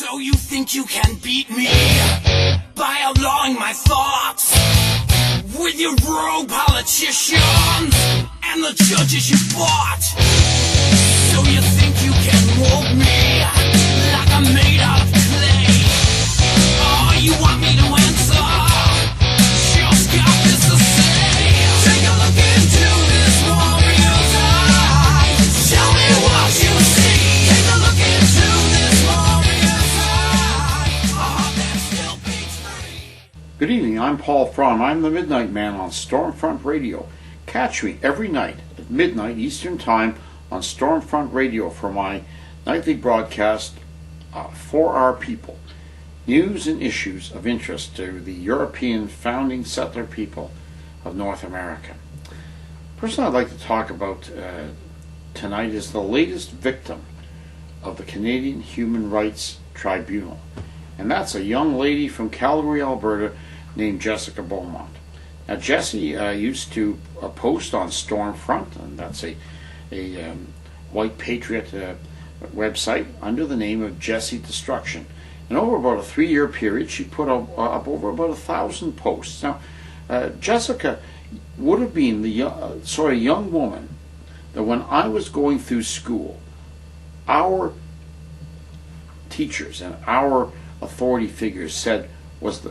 So you think you can beat me by outlawing my thoughts with your rogue politicians and the judges you bought? So you think you can mold me like I'm made out of clay? Oh, you want me to answer? Just got this to say. Take a look into this warrior's eyes. Tell me what you see. Take a look into this warrior's eyes. Oh, that still beats free. Good evening, I'm Paul Fromm. I'm the Midnight Man on Stormfront Radio. Catch me every night at midnight Eastern Time on Stormfront Radio for my nightly broadcast for our people. News and issues of interest to the European founding settler people of North America. The person I'd like to talk about tonight is the latest victim of the Canadian Human Rights Tribunal. And that's a young lady from Calgary, Alberta named Jessica Beaumont. Now Jessie used to post on Stormfront, and that's a white patriot website under the name of Jessie Destruction. And over about a 3-year period, she put up over about 1,000 posts. Now, Jessica would have been the young woman that when I was going through school, our teachers and our authority figures said was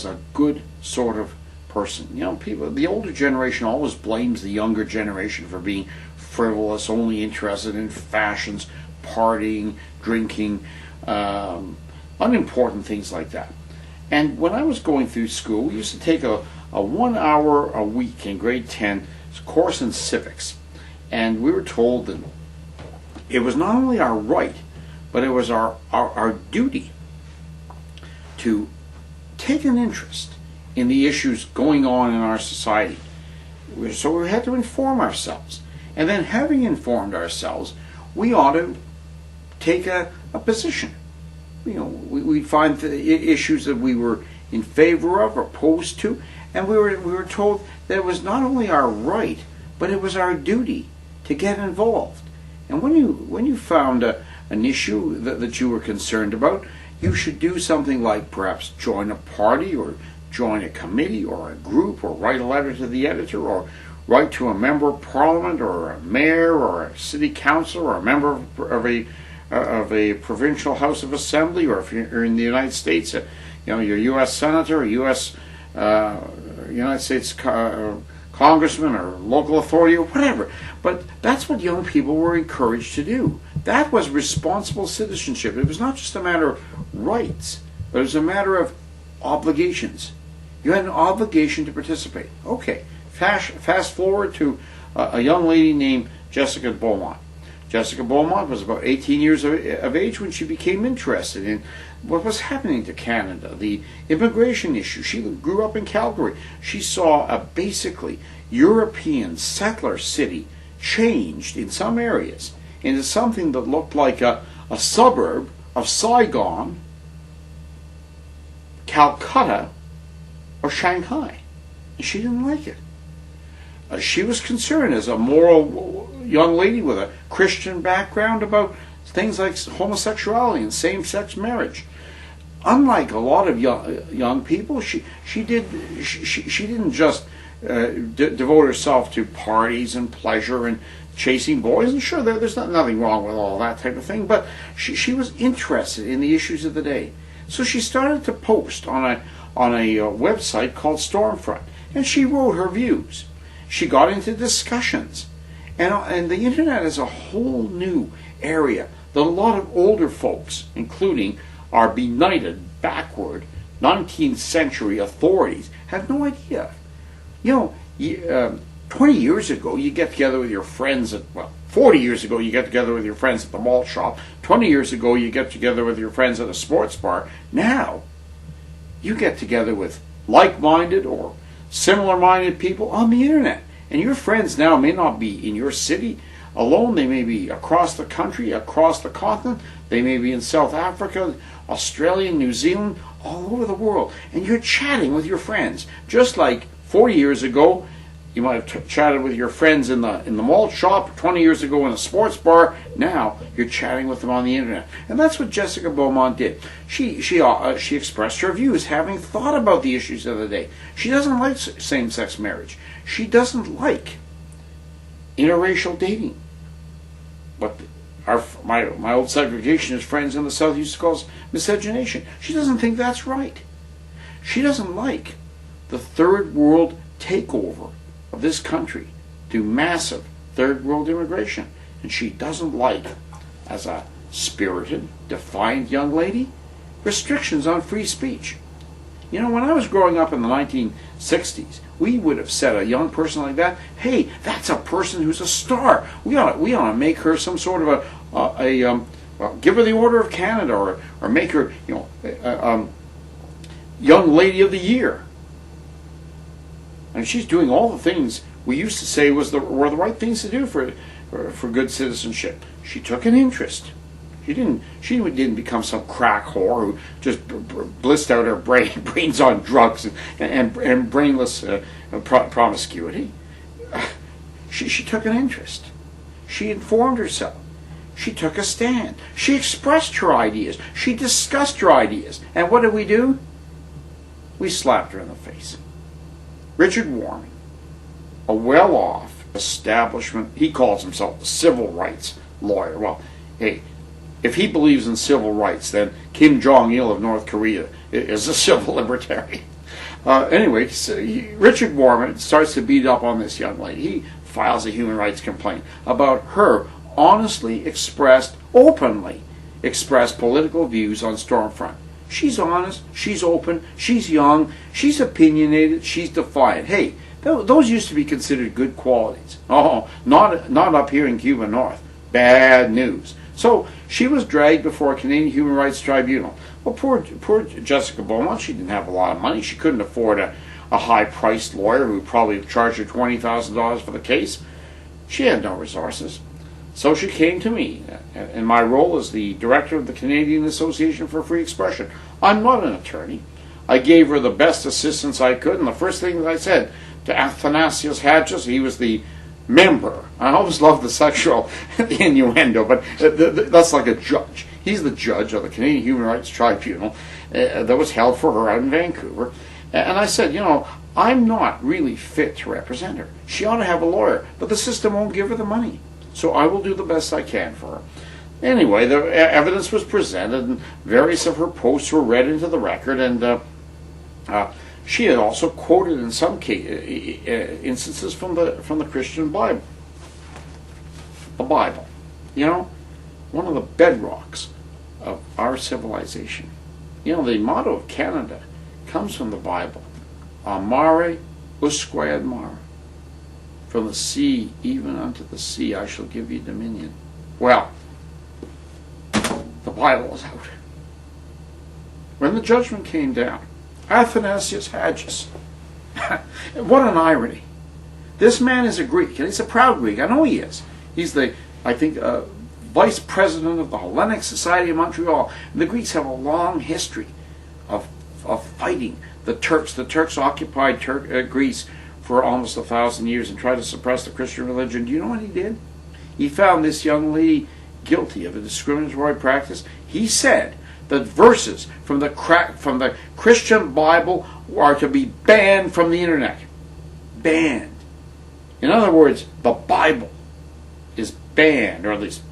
a good sort of person. You know, people, the older generation always blames the younger generation for being frivolous, only interested in fashions, partying, drinking, unimportant things like that. And when I was going through school, we used to take a 1 hour a week in grade 10 course in civics. And we were told that it was not only our right, but it was our duty to take an interest in the issues going on in our society. So we had to inform ourselves. And then having informed ourselves, we ought to take a position. You know, we'd find the issues that we were in favor of or opposed to, and we were told that it was not only our right, but it was our duty to get involved. And when you found an issue that you were concerned about, you should do something like perhaps join a party or join a committee or a group or write a letter to the editor or write to a member of parliament or a mayor or a city council or a member of a provincial house of assembly, or if you're in the United States, your U.S. senator, or U.S. United States congressman or local authority or whatever. But that's what young people were encouraged to do. That was responsible citizenship. It was not just a matter of rights, but it was a matter of obligations. You had an obligation to participate. Okay, fast forward to a young lady named Jessica Beaumont. Jessica Beaumont was about 18 years of age when she became interested in what was happening to Canada, the immigration issue. She grew up in Calgary. She saw a basically European settler city changed in some areas into something that looked like a suburb of Saigon, Calcutta, or Shanghai. And she didn't like it. She was concerned as a moral young lady with a Christian background about things like homosexuality and same-sex marriage. Unlike a lot of young people, she didn't just devote herself to parties and pleasure and chasing boys. And sure, there's nothing wrong with all that type of thing, but she was interested in the issues of the day. So she started to post on a website called Stormfront, and she wrote her views. She got into discussions, and the internet is a whole new area that a lot of older folks, including our benighted, backward 19th century authorities, have no idea. 20 years ago you get together with your friends 40 years ago you get together with your friends at the malt shop. 20 years ago you get together with your friends at a sports bar. Now you get together with like-minded or similar-minded people on the internet. And your friends now may not be in your city alone. They may be across the country, across the continent. They may be in South Africa, Australia, New Zealand, all over the world. And you're chatting with your friends. Just like 40 years ago, You might have chatted with your friends in the mall shop 20 years ago in a sports bar. Now you're chatting with them on the internet, and that's what Jessica Beaumont did. She expressed her views, having thought about the issues of the day. She doesn't like same-sex marriage. She doesn't like interracial dating. But my old segregationist friends in the South used to call us miscegenation. She doesn't think that's right. She doesn't like the third world takeover of this country through massive third world immigration. And she doesn't like, as a spirited, defiant young lady, restrictions on free speech. You know, when I was growing up in the 1960s, we would have said a young person like that, hey, that's a person who's a star. We ought to make her some sort of give her the Order of Canada, or make her, Young Lady of the Year. And she's doing all the things we used to say were the right things to do for good citizenship. She took an interest. She didn't become some crack whore who just blissed out her brains on drugs and brainless promiscuity. She took an interest. She informed herself. She took a stand. She expressed her ideas. She discussed her ideas. And what did we do? We slapped her in the face. Richard Warman, a well-off establishment, he calls himself a civil rights lawyer. Well, hey, if he believes in civil rights, then Kim Jong-il of North Korea is a civil libertarian. Anyway, so Richard Warman starts to beat up on this young lady. He files a human rights complaint about her honestly openly expressed political views on Stormfront. She's honest, she's open, she's young, she's opinionated, she's defiant. Hey, those used to be considered good qualities. Oh, not up here in Cuba North. Bad news. So she was dragged before a Canadian Human Rights Tribunal. Well, poor Jessica Beaumont, she didn't have a lot of money. She couldn't afford a high-priced lawyer who probably charged her $20,000 for the case. She had no resources. So she came to me in my role as the director of the Canadian Association for Free Expression. I'm not an attorney. I gave her the best assistance I could, and the first thing that I said to Athanasius Hatches, he was the member. I always love the sexual innuendo, but that's like a judge. He's the judge of the Canadian Human Rights Tribunal that was held for her out in Vancouver. And I said, I'm not really fit to represent her. She ought to have a lawyer, but the system won't give her the money. So I will do the best I can for her. Anyway, the evidence was presented, and various of her posts were read into the record, and she had also quoted in some instances from the Christian Bible. The Bible. One of the bedrocks of our civilization. The motto of Canada comes from the Bible. Amare usque ad mare. From the sea, even unto the sea, I shall give you dominion. Well, the Bible is out. When the judgment came down, Athanasius Hatches, what an irony. This man is a Greek, and he's a proud Greek. I know he is. He's vice president of the Hellenic Society of Montreal. And the Greeks have a long history of fighting the Turks. The Turks occupied Greece for almost 1,000 years and tried to suppress the Christian religion. Do you know what he did? He found this young lady guilty of a discriminatory practice. He said that verses from the Christian Bible are to be banned from the internet. Banned. In other words, the Bible is banned, or at least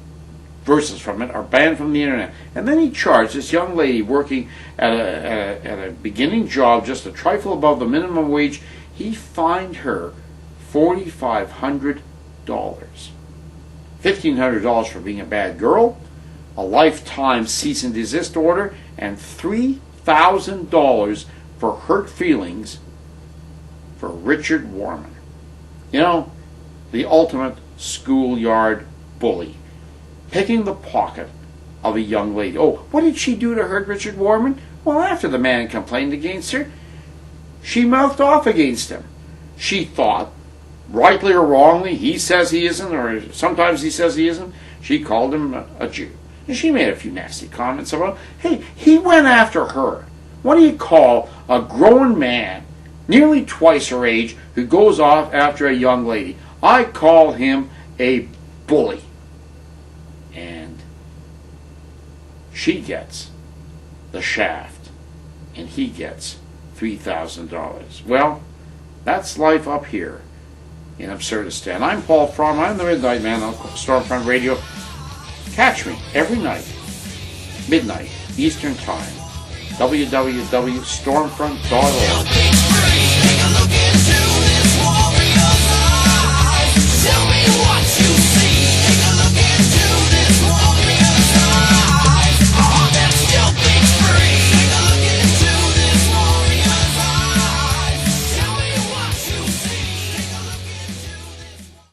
verses from it are banned from the internet. And then he charged this young lady working at a beginning job just a trifle above the minimum wage. He fined her $4,500. $1,500 for being a bad girl, a lifetime cease and desist order, and $3,000 for hurt feelings for Richard Warman. The ultimate schoolyard bully. Picking the pocket of a young lady. Oh, what did she do to hurt Richard Warman? Well, after the man complained against her, she mouthed off against him. She thought, rightly or wrongly, he says he isn't, or sometimes he says he isn't, she called him a Jew. And she made a few nasty comments about, hey, he went after her. What do you call a grown man nearly twice her age, who goes off after a young lady. I call him a bully. And she gets the shaft, and he gets $3,000. Well, that's life up here in Absurdistan. I'm Paul Fromm. I'm the Midnight Man on Stormfront Radio. Catch me every night, midnight, Eastern Time, www.stormfront.org.